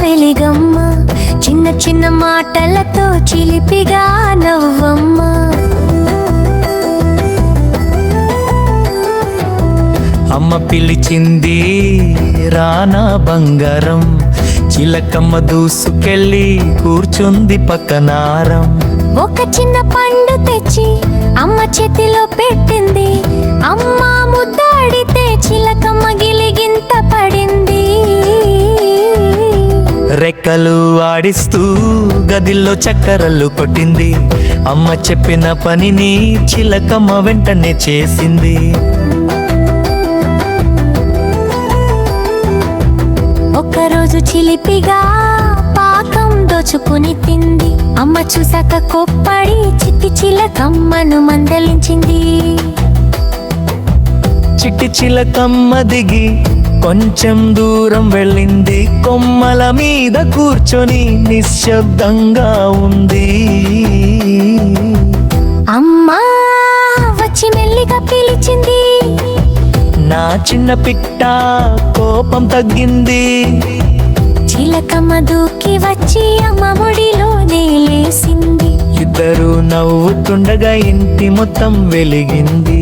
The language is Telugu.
వెలిగమ్మ, చిన్న చిన్న మాటలతో చిలిపిగా నవ్వమ్మ. అమ్మ పిలిచింది రానా బంగారం, చిలకమ్మ దూసుకెళ్ళి కూర్చుంది పక్కనారం. ఒక చిన్న పండు తెచ్చి అమ్మ చేతిలో పెట్టింది, అమ్మ ముద్దాడితే చిలకమ్మ గిలిగింత పడింది. రెక్కలు ఆడిస్తూ గదిలో చక్కరలు కొట్టింది, అమ్మ చెప్పిన పనిని చిలకమ్మ వెంటనే చేసింది. ఒక్కరోజు చిలిపిగా పాకం దోచుకుని తింది, అమ్మ చూసాక కోప్పడి చిట్టి చిలకమ్మను మందలించింది. చిట్టి చిలకమ్మ దిగి కొంచెం దూరం వెళ్ళింది, కొమ్మల మీద కూర్చొని నిశ్శబ్దంగా ఉంది. అమ్మా వచ్చి మెల్లిగా పిలిచింది, నా చిన్న పిట్ట కోపం తగ్గింది. చిలకమ్మ దూకి వచ్చి అమ్మ ముడిలో నేలేసింది. ఇద్దరు నవ్వుతుండగా ఇంటి మొత్తం వెలిగింది.